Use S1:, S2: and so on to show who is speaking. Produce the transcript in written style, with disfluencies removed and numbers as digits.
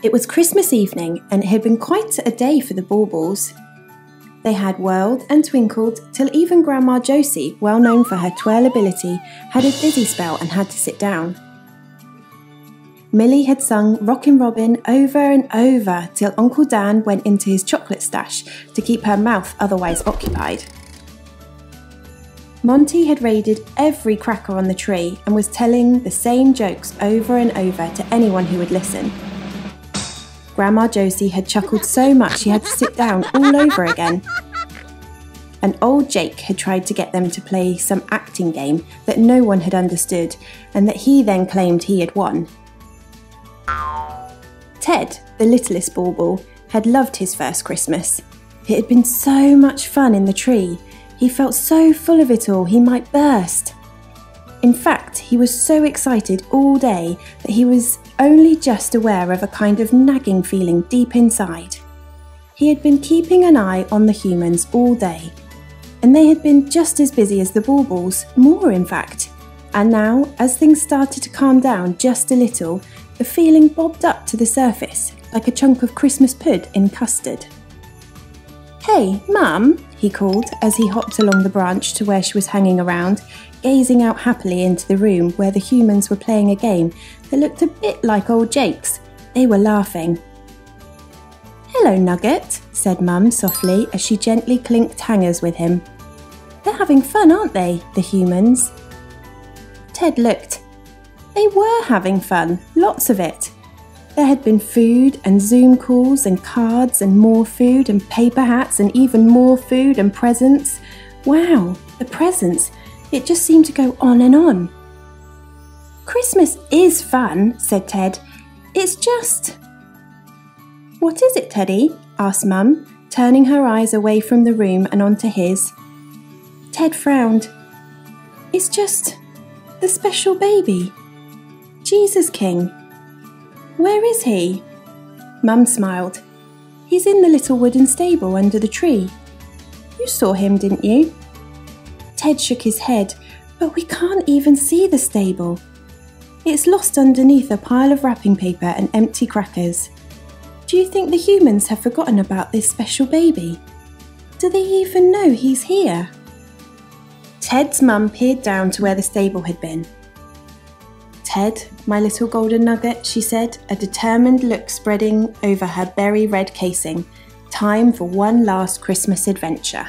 S1: It was Christmas evening, and it had been quite a day for the Baubles. They had whirled and twinkled till even Grandma Josie, well known for her twirl ability, had a dizzy spell and had to sit down. Millie had sung Rockin' Robin over and over till Uncle Dan went into his chocolate stash to keep her mouth otherwise occupied. Monty had raided every cracker on the tree and was telling the same jokes over and over to anyone who would listen. Grandma Josie had chuckled so much she had to sit down all over again. And old Jake had tried to get them to play some acting game that no one had understood and that he then claimed he had won. Ted, the littlest Bauble, had loved his first Christmas. It had been so much fun in the tree. He felt so full of it all he might burst. In fact, he was so excited all day that he was only just aware of a kind of nagging feeling deep inside. He had been keeping an eye on the humans all day, and they had been just as busy as the Baubles, more in fact. And now, as things started to calm down just a little, the feeling bobbed up to the surface like a chunk of Christmas pud in custard. "Hey, Mum," he called as he hopped along the branch to where she was hanging around, gazing out happily into the room where the humans were playing a game that looked a bit like old Jake's. They were laughing. "Hello, Nugget," said Mum softly as she gently clinked hangers with him. "They're having fun, aren't they, the humans?" Ted looked. They were having fun, lots of it. There had been food and Zoom calls and cards and more food and paper hats and even more food and presents. Wow, the presents! It just seemed to go on and on. "Christmas is fun," said Ted. "It's just—" "What is it, Teddy?" asked Mum, turning her eyes away from the room and onto his. Ted frowned. "It's just the special baby. Jesus King. Where is he?" Mum smiled. "He's in the little wooden stable under the tree. You saw him, didn't you?" Ted shook his head. "But we can't even see the stable. It's lost underneath a pile of wrapping paper and empty crackers. Do you think the humans have forgotten about this special baby? Do they even know he's here?" Ted's mum peered down to where the stable had been. "Ted, my little golden nugget," she said, a determined look spreading over her berry red casing. "Time for one last Christmas adventure."